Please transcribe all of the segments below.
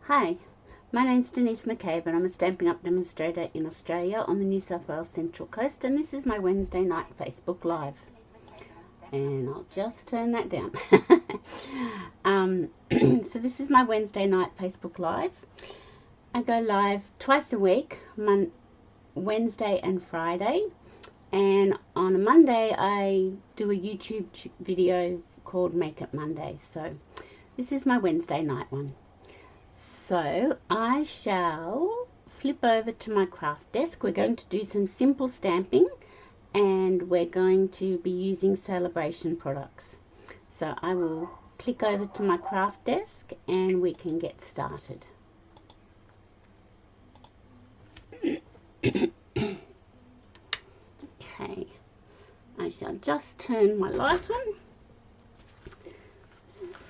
Hi, my name's Denise McCabe and I'm a Stampin' Up! Demonstrator in Australia on the New South Wales Central Coast, and this is my Wednesday night Facebook Live. And I'll just turn that down. So this is my Wednesday night Facebook Live. I go live twice a week, Wednesday and Friday, and on a Monday I do a YouTube video called Makeup Monday. So this is my Wednesday night one. So I shall flip over to my craft desk. We're going to do some simple stamping and we're going to be using Sale-a-bration products. So I will click over to my craft desk and we can get started. Okay, I shall just turn my light on.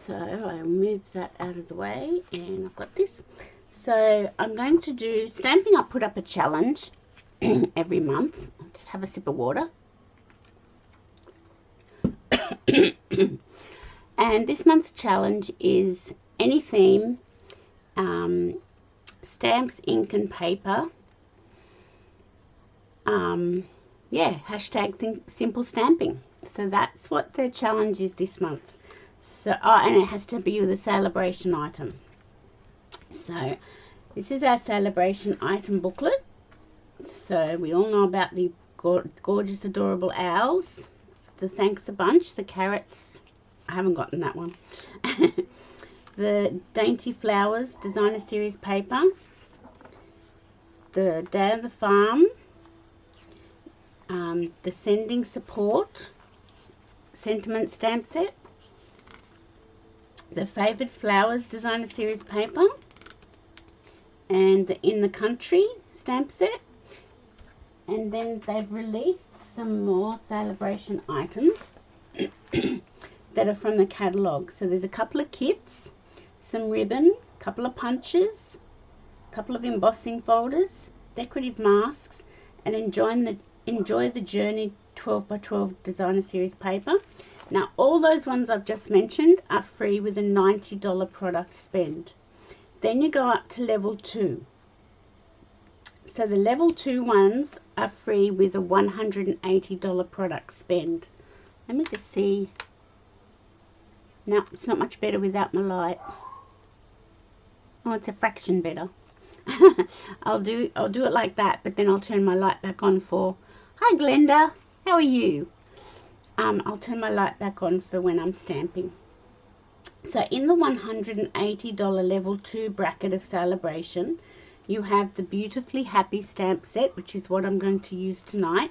So I'll move that out of the way, and I've got this. So I'm going to do Stampin' Up! Put up a challenge every month. I'll just have a sip of water. And this month's challenge is any theme, stamps, ink and paper. Hashtag simple stamping. So that's what the challenge is this month. So, and it has to be with a Sale-a-bration item. So this is our Sale-a-bration item booklet. So we all know about the gorgeous, adorable owls, the thanks a bunch, the carrots. I haven't gotten that one. The dainty flowers designer series paper, the day of the farm, the sending support sentiment stamp set, the favoured flowers designer series paper, and the in the country stamp set. And then they've released some more Sale-a-bration items that are from the catalogue. So there's a couple of kits, some ribbon, a couple of punches, a couple of embossing folders, decorative masks, and enjoy the journey 12x12 designer series paper. Now all those ones I've just mentioned are free with a $90 product spend. Then you go up to level 2. So the level 2 ones are free with a $180 product spend. Let me just see. No, it's not much better without my light. Oh, it's a fraction better. I'll do it like that, but then I'll turn my light back on for... Hi Glenda, how are you? I'll turn my light back on for when I'm stamping. So in the $180 level 2 bracket of Sale-a-bration, you have the Beautifully Happy stamp set, which is what I'm going to use tonight.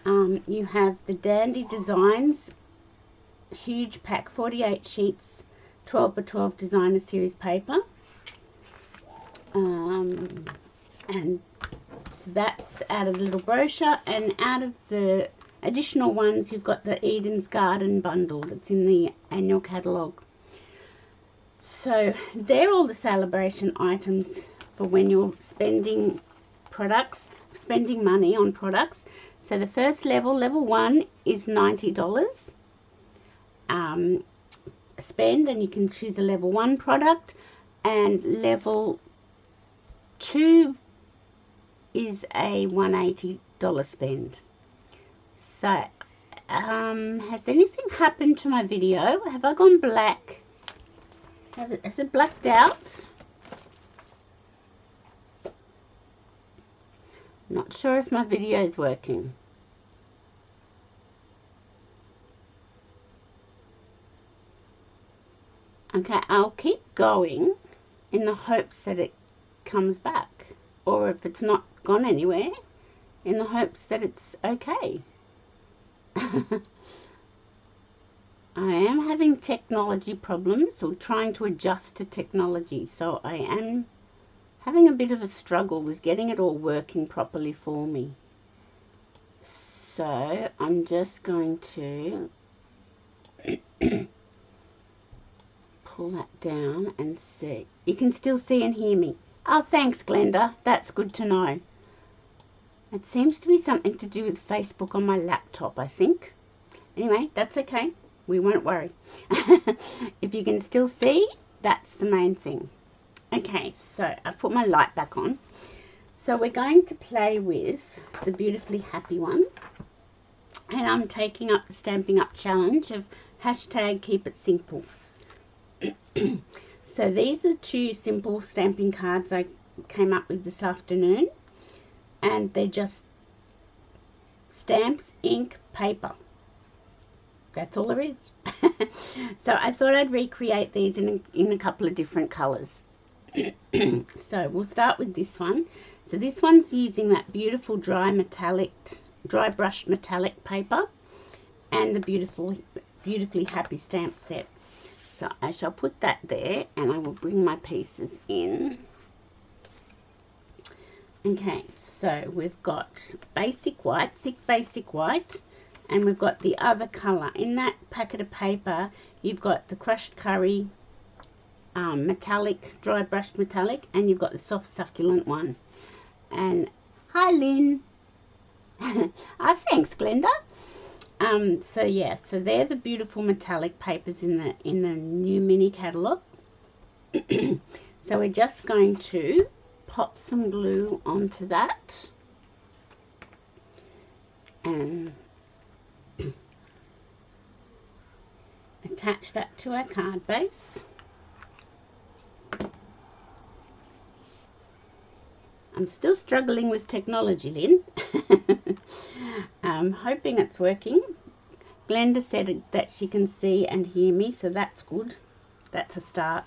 You have the Dandy Designs huge pack, 48 sheets, 12x12 designer series paper. And so that's out of the little brochure, and out of the additional ones you've got the Eden's Garden bundle that's in the annual catalogue. So they're all the Sale-a-bration items for when you're spending money on products. So the first level 1 is $90 spend, and you can choose a level 1 product, and level 2 is a $180 spend. So, has anything happened to my video? Have I gone black? Has it blacked out? Not sure if my video is working. Okay, I'll keep going in the hopes that it comes back, or if it's not gone anywhere, in the hopes that it's okay. I am having technology problems, or trying to adjust to technology, so I am having a bit of a struggle with getting it all working properly for me. So I'm just going to pull that down and see. You can still see and hear me. Oh, thanks Glenda, that's good to know. It seems to be something to do with Facebook on my laptop, I think. Anyway, that's okay. We won't worry. If you can still see, that's the main thing. Okay, so I've put my light back on. So we're going to play with the Beautifully Happy one. And I'm taking up the Stamping Up challenge of hashtag Keep It Simple. So these are 2 simple stamping cards I came up with this afternoon. And they're just stamps, ink, paper. That's all there is. So I thought I'd recreate these in a couple of different colours. So we'll start with this one. So this one's using that beautiful dry brushed metallic paper and the Beautifully Happy stamp set. So I shall put that there and I will bring my pieces in. Okay, so we've got basic white, thick basic white, and we've got the other colour. In that packet of paper, you've got the crushed curry, metallic, dry brushed metallic, and you've got the soft succulent one. And hi Lynn. Thanks Glenda. So yeah, so they're the beautiful metallic papers in the new mini catalogue. So we're just going to pop some glue onto that and attach that to our card base. I'm still struggling with technology, Lynn. I'm hoping it's working. Glenda said that she can see and hear me, so that's good. That's a start.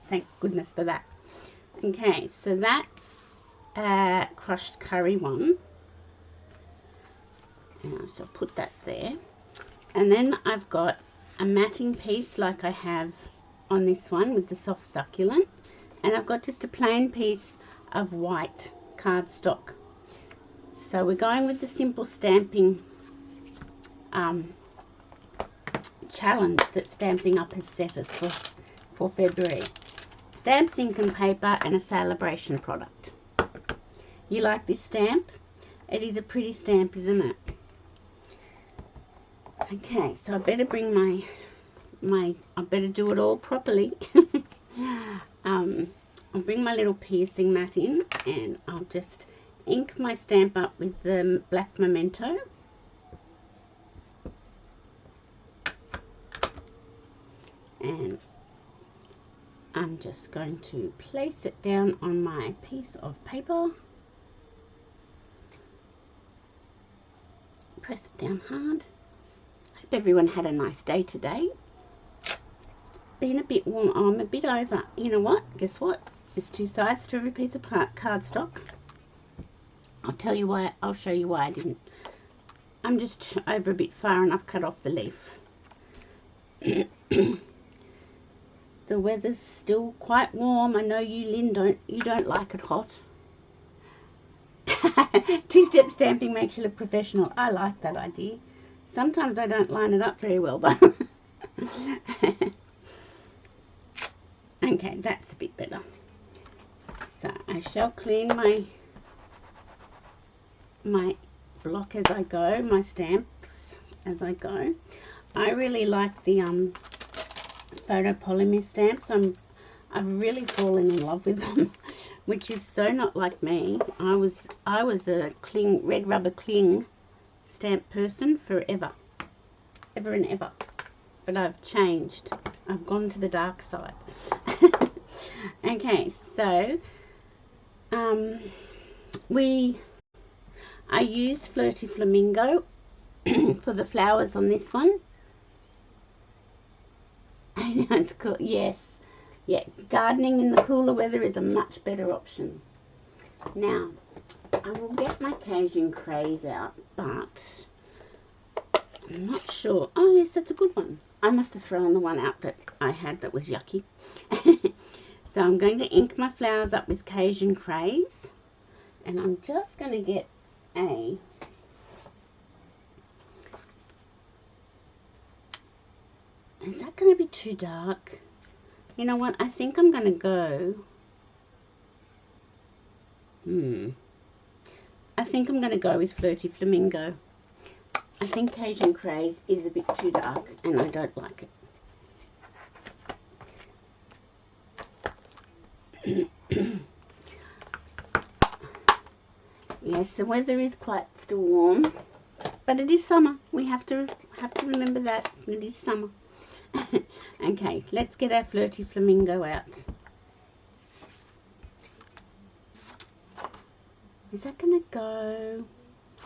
Thank goodness for that. Okay, so that's crushed curry one. And I shall put that there. And then I've got a matting piece like I have on this one with the soft succulent. And I've got just a plain piece of white cardstock. So we're going with the simple stamping challenge that Stamping Up has set us for February. Stamps, ink and paper and a Sale-a-bration product. You like this stamp? It is a pretty stamp, isn't it? Okay, so I better bring I better do it all properly. I'll bring my little piercing mat in and I'll just ink my stamp up with the black memento. And I'm just going to place it down on my piece of paper. Press it down hard. Hope everyone had a nice day today. Been a bit warm. Oh, I'm a bit over. You know what? Guess what? There's 2 sides to every piece of cardstock. I'll tell you why. I'll show you why I didn't. I'm just over a bit far and I've cut off the leaf. The weather's still quite warm. I know you, Lynn, you don't like it hot. 2-step stamping makes you look professional. I like that idea. Sometimes I don't line it up very well though. Okay, that's a bit better. So I shall clean my block as I go, my stamps as I go. I really like the photopolymer stamps. I've really fallen in love with them, which is so not like me. I was a red rubber cling stamp person forever, ever and ever. But I've changed. I've gone to the dark side. Okay, so I use Flirty Flamingo for the flowers on this one. I know it's cool. Yes, yeah. Gardening in the cooler weather is a much better option. Now, I will get my Cajun Craze out, but I'm not sure. Oh yes, that's a good one. I must have thrown the one out that I had that was yucky. So I'm going to ink my flowers up with Cajun Craze, and I'm just going to get a is that going to be too dark? You know what? I think I'm going to go I think I'm going to go with Flirty Flamingo. I think Cajun Craze is a bit too dark and I don't like it. Yes, the weather is quite still warm, but it is summer. We have to remember that it is summer. Okay, let's get our flirty flamingo out. Is that gonna go?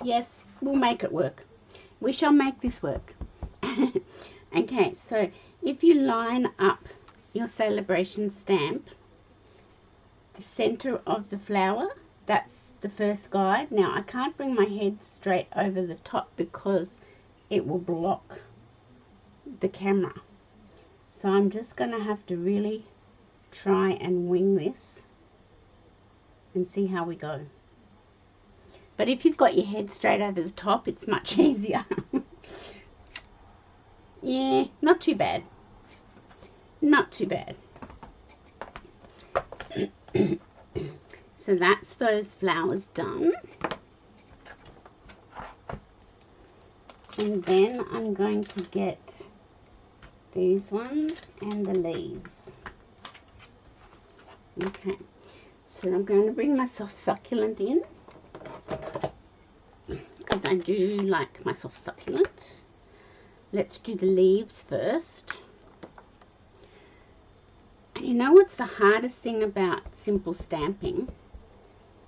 Yes, we'll make it work. We shall make this work. Okay, so if you line up your Sale-a-bration stamp, the center of the flower, that's the first guide. Now I can't bring my head straight over the top because it will block the camera. So I'm just going to have to really try and wing this and see how we go. But if you've got your head straight over the top, it's much easier. Yeah, not too bad. Not too bad. So that's those flowers done. And then I'm going to get these ones and the leaves. Okay, so I'm going to bring my soft succulent in because I do like my soft succulent. Let's do the leaves first. And you know what's the hardest thing about simple stamping?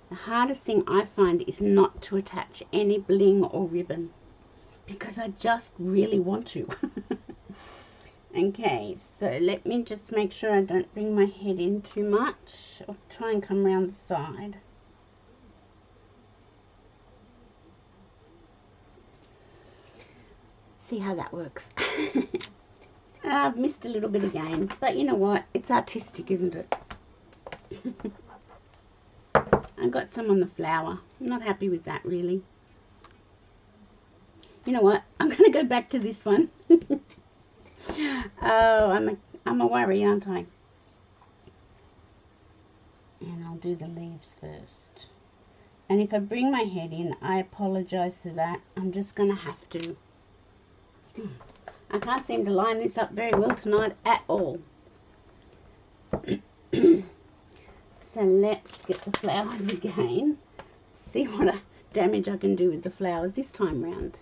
The hardest thing I find is not to attach any bling or ribbon because I just really want to. Okay, so let me just make sure I don't bring my head in too much. I'll try and come around the side. See how that works. I've missed a little bit again, but you know what? It's artistic, isn't it? I got some on the flower. I'm not happy with that, really. You know what? I'm going to go back to this one. Oh, I'm a worry, aren't I? And I'll do the leaves first. And if I bring my head in, I apologize for that. I'm just going to have to. I can't seem to line this up very well tonight at all. So let's get the flowers again. See what damage I can do with the flowers this time round.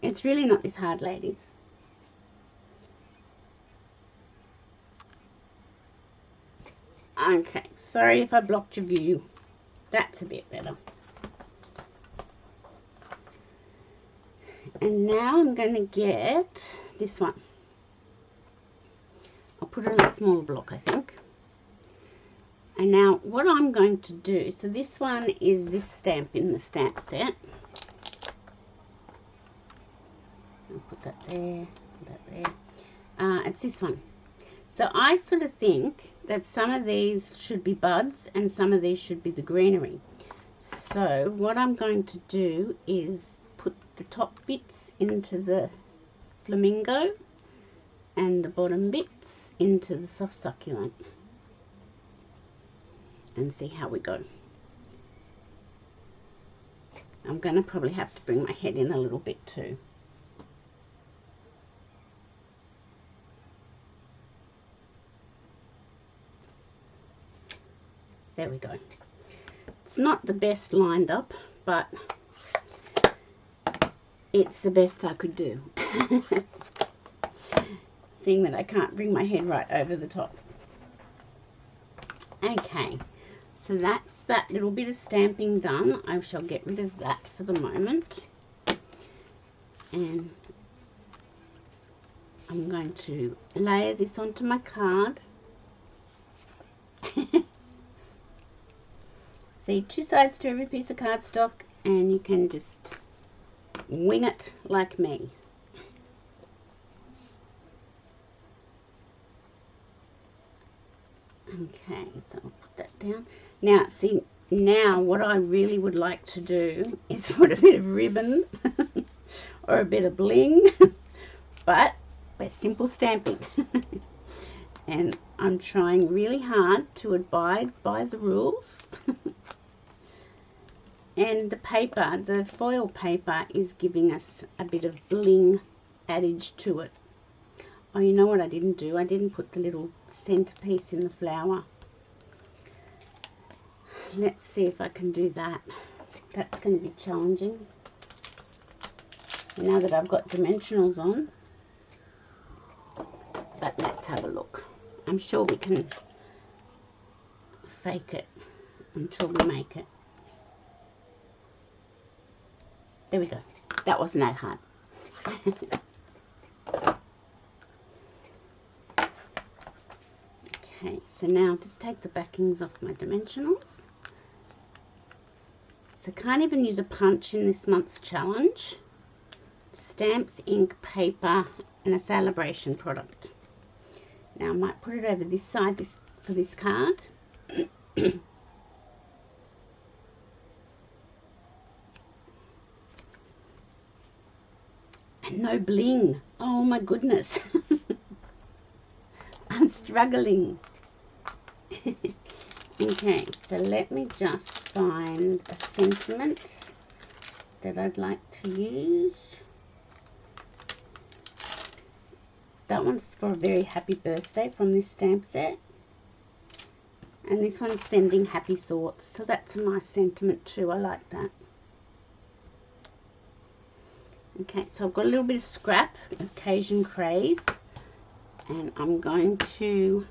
It's really not this hard, ladies. Okay, sorry if I blocked your view. That's a bit better. And now I'm going to get this one. I'll put it on a smaller block, I think. And now what I'm going to do, so this one is this stamp in the stamp set. I'll put that there, put that there. It's this one. So I sort of think that some of these should be buds and some of these should be the greenery. So what I'm going to do is put the top bits into the flamingo and the bottom bits into the soft succulent and see how we go. I'm going to probably have to bring my head in a little bit too. There we go. It's not the best lined up, but it's the best I could do. Seeing that I can't bring my head right over the top. Okay, so that's that little bit of stamping done. I shall get rid of that for the moment. And I'm going to layer this onto my card. See, 2 sides to every piece of cardstock, and you can just wing it like me. Okay, so I'll put that down. Now, see, now what I really would like to do is put a bit of ribbon or a bit of bling, but we're simple stamping. And I'm trying really hard to abide by the rules. And the paper, the foil paper, is giving us a bit of bling adage to it. Oh, you know what I didn't do? I didn't put the little centerpiece in the flower. let's see if I can do that. That's going to be challenging. Now that I've got dimensionals on. But let's have a look. I'm sure we can fake it until we make it. There we go. That wasn't that hard. Okay, so now just take the backings off my dimensionals. So can't even use a punch in this month's challenge. Stamps, ink, paper, and a Sale-a-bration product. Now I might put it over this side for this card. And no bling. Oh my goodness. I'm struggling. Okay, so let me just find a sentiment that I'd like to use. That one's for a very happy birthday from this stamp set. And this one's sending happy thoughts. So that's a nice sentiment too. I like that. Okay, so I've got a little bit of scrap, occasion craze. And I'm going to...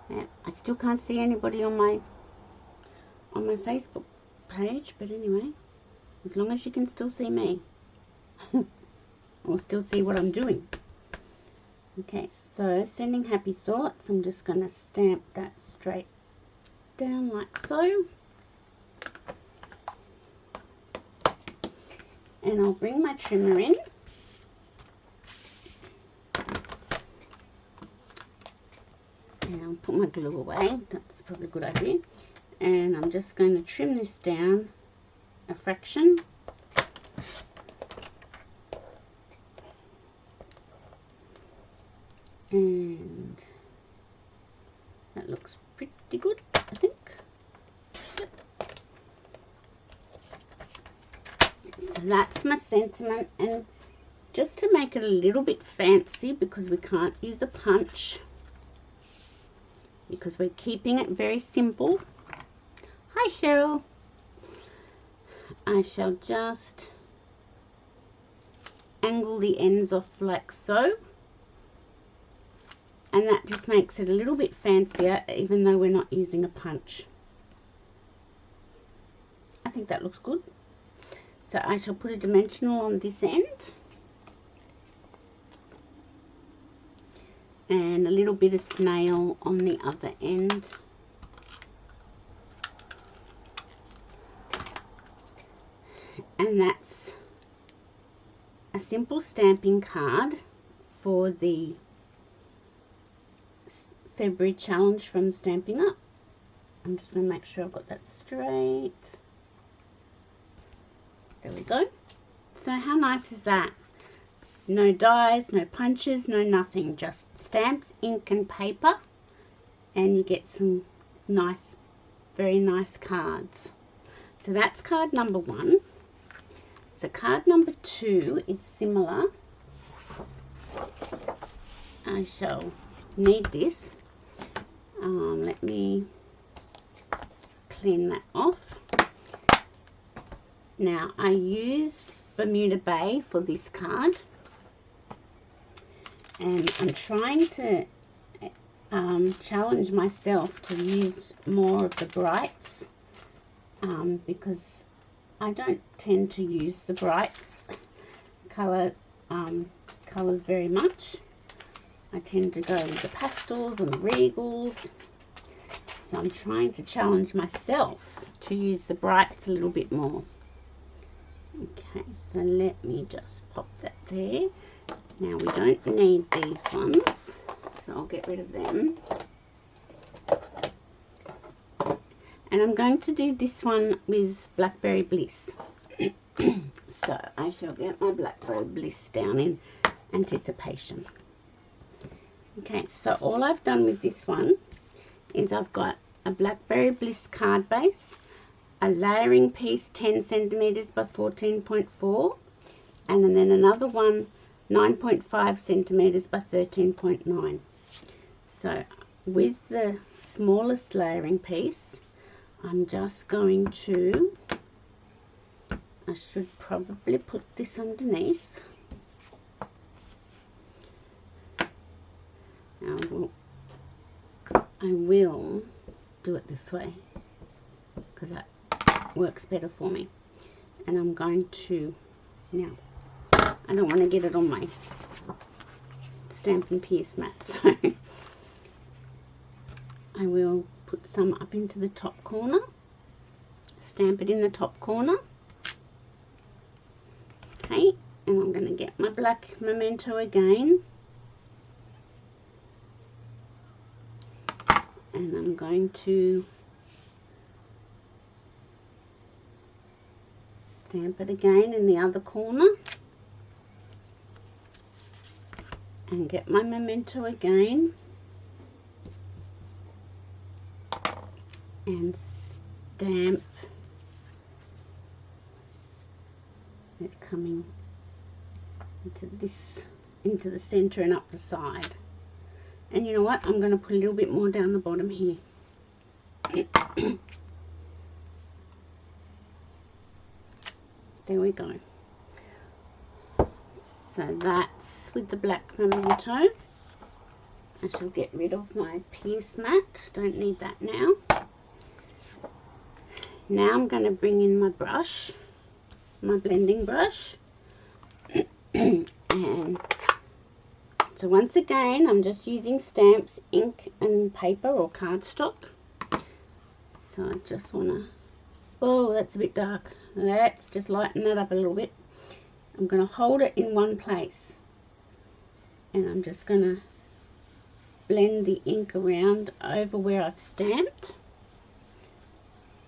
I still can't see anybody on my Facebook page. But anyway, as long as you can still see me. Or still see what I'm doing. Okay, so sending happy thoughts. I'm just going to stamp that straight down like so. And I'll bring my trimmer in. And I'll put my glue away. That's probably a good idea. And I'm just going to trim this down a fraction. And that looks pretty good, I think. Yep. So that's my sentiment, and just to make it a little bit fancy, because we can't use a punch, because we're keeping it very simple. Hi Cheryl. I shall just angle the ends off like so. And that just makes it a little bit fancier, even though we're not using a punch. I think that looks good. So I shall put a dimensional on this end. And a little bit of snail on the other end. And that's a simple stamping card for the February challenge from Stampin' Up. I'm just going to make sure I've got that straight. There we go. So how nice is that? No dies, no punches, no nothing. Just stamps, ink and paper. And you get some nice, very nice cards. So that's card number 1. So card number 2 is similar. I shall need this. Let me clean that off. Now I used Bermuda Bay for this card, and I'm trying to challenge myself to use more of the brights, because I don't tend to use the brights colours very much. I tend to go with the pastels and the regals. So I'm trying to challenge myself to use the brights a little bit more. Okay, so let me just pop that there. Now we don't need these ones, so I'll get rid of them. And I'm going to do this one with Blackberry Bliss. So I shall get my Blackberry Bliss down in anticipation. Okay, so all I've done with this one is I've got a Blackberry Bliss card base, a layering piece 10 centimeters by 14.4, and then another one 9.5 centimeters by 13.9. So with the smallest layering piece, I'm just going to, I should probably put this underneath. Now I will do it this way because that works better for me. And I'm going to, now I don't want to get it on my Stamp and Pierce mat, so I will put some up into the top corner, stamp it in the top corner. Okay, and I'm going to get my black memento again, and I'm going to stamp it again in the other corner and get my memento again and stamp it coming into the center and up the side. And you know what, I'm going to put a little bit more down the bottom here. There we go. So that's with the black memento. I shall get rid of my Pierce mat, don't need that now. Now I'm going to bring in my brush, my blending brush, and so once again I'm just using stamps, ink and paper or cardstock. So I just want to, oh that's a bit dark, let's just lighten that up a little bit. I'm going to hold it in one place and I'm just going to blend the ink around over where I've stamped.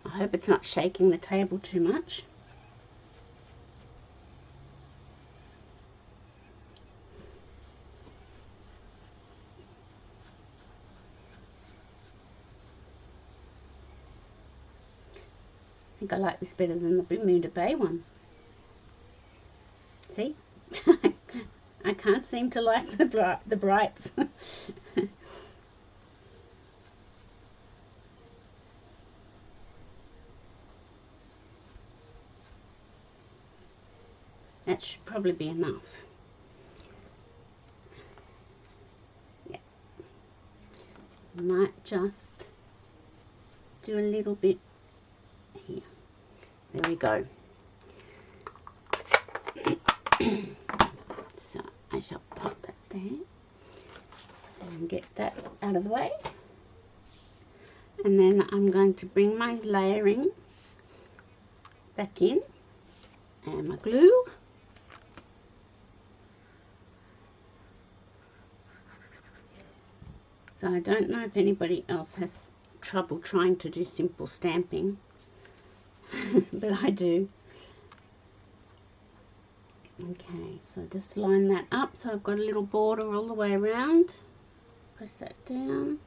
I hope it's not shaking the table too much. I think I like this better than the Bermuda Bay one. See? I can't seem to like the brights. That should probably be enough. Yeah. I might just do a little bit here. There we go. So I shall pop that there and get that out of the way. And then I'm going to bring my layering back in and my glue. So I don't know if anybody else has trouble trying to do simple stamping, but I do. Okay, so just line that up so I've got a little border all the way around. Press that down.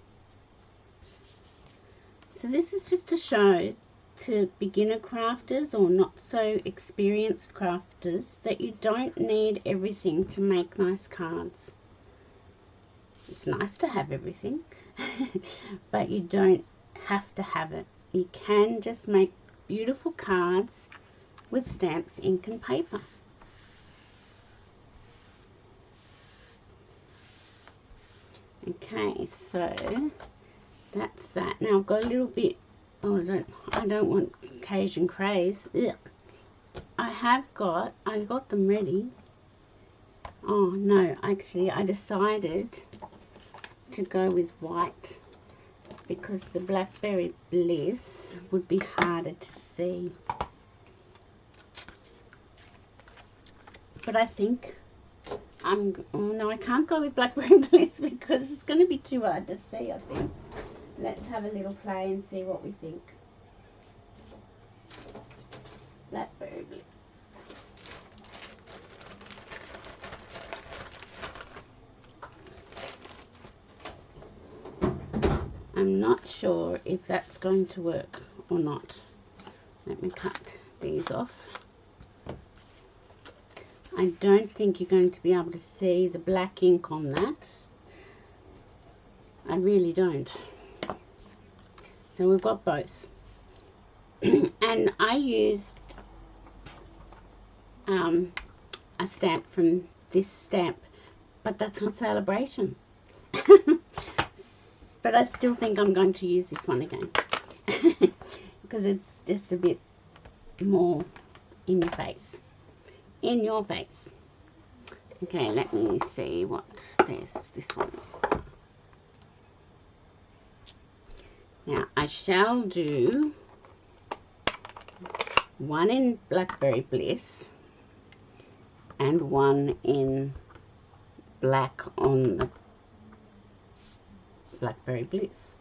So this is just to show to beginner crafters or not so experienced crafters that you don't need everything to make nice cards. It's nice to have everything, but you don't have to have it. You can just make beautiful cards with stamps, ink and paper. Okay, so that's that. Now I've got a little bit, oh I don't want Cajun craze. Ugh. I got them ready. Oh no, actually I decided to go with white because the Blackberry Bliss would be harder to see. But I think oh no, I can't go with Blackberry Bliss because it's going to be too hard to see, I think. Let's have a little play and see what we think. Blackberry Bliss. I'm not sure if that's going to work or not. Let me cut these off. I don't think you're going to be able to see the black ink on that. I really don't. So we've got both. And I used a stamp from this stamp, but that's not Sale-a-bration. But I still think I'm going to use this one again because it's just a bit more in your face. In your face. Okay, let me see what there's this one. Now I shall do one in Blackberry Bliss and one in black on the Blackberry Bliss.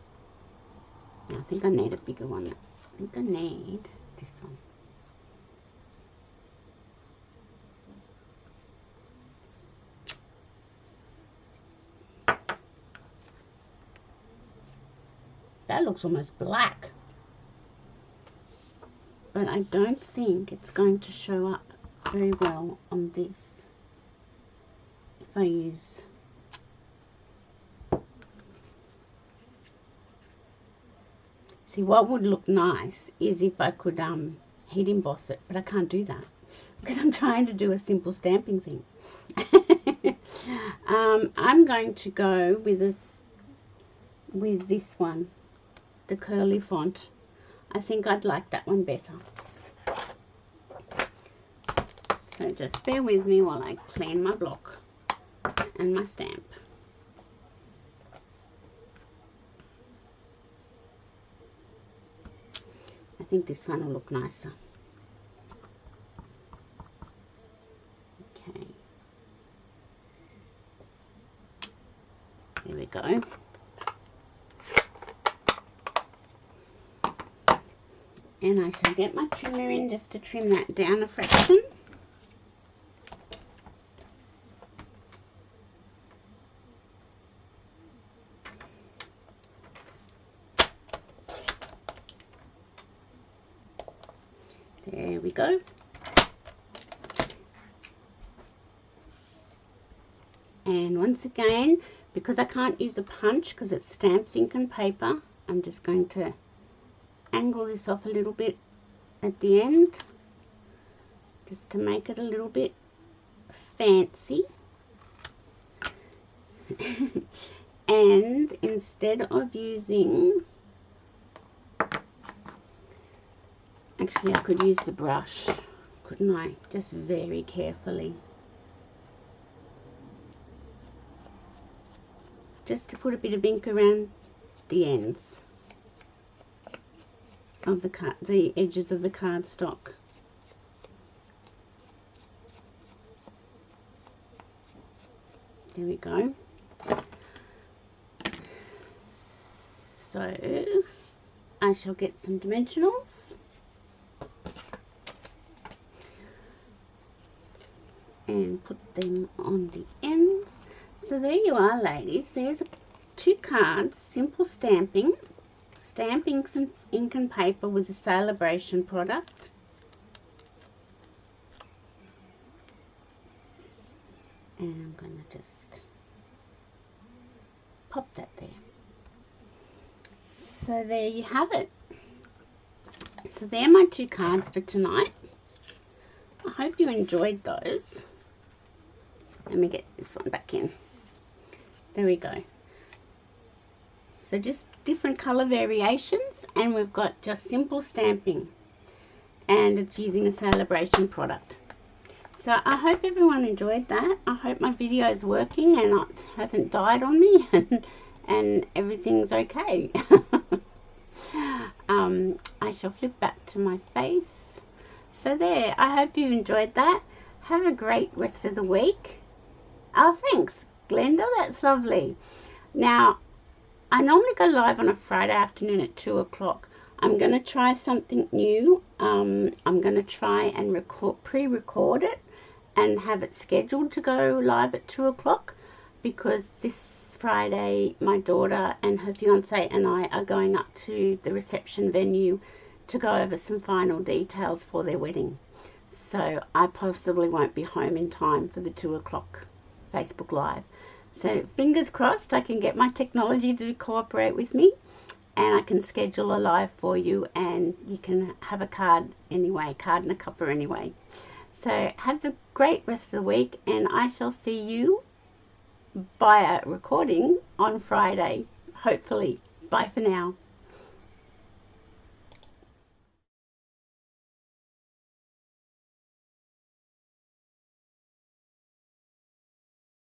I think I need a bigger one. I think I need this one. That looks almost black. But I don't think it's going to show up very well on this if I use see what would look nice is if I could heat emboss it, but I can't do that because I'm trying to do a simple stamping thing. I'm going to go with this one, the curly font. I think I'd like that one better. So just bear with me while I clean my block and my stamp. I think this one will look nicer. Okay. There we go. And I shall get my trimmer in just to trim that down a fraction. There we go. And once again, because I can't use a punch because it's stamps, ink and paper, I'm just going to angle this off a little bit at the end just to make it a little bit fancy. And instead of using, actually I could use the brush, couldn't I? Just very carefully, just to put a bit of ink around the ends of the edges of the cardstock. There we go. So I shall get some dimensionals and put them on the ends. So there you are, ladies. There's 2 cards, simple stamping. Stamp inks and ink and paper with the Sale-a-bration product. And I'm going to just pop that there. So there you have it. So they're my 2 cards for tonight. I hope you enjoyed those. Let me get this one back in. There we go. So just different color variations, and we've got just simple stamping, and it's using a Sale-a-bration product. So I hope everyone enjoyed that. I hope my video is working and it hasn't died on me and everything's okay. I shall flip back to my face. So there, I hope you enjoyed that. Have a great rest of the week. Oh, thanks, Glenda, that's lovely. Now, I normally go live on a Friday afternoon at 2 o'clock. I'm going to try something new. I'm going to try and pre-record it and have it scheduled to go live at 2 o'clock, because this Friday my daughter and her fiance and I are going up to the reception venue to go over some final details for their wedding. So I possibly won't be home in time for the 2 o'clock Facebook Live. So fingers crossed I can get my technology to cooperate with me, and I can schedule a live for you, and you can have a card anyway, card and a cuppa anyway. So have a great rest of the week, and I shall see you by a recording on Friday, hopefully. Bye for now.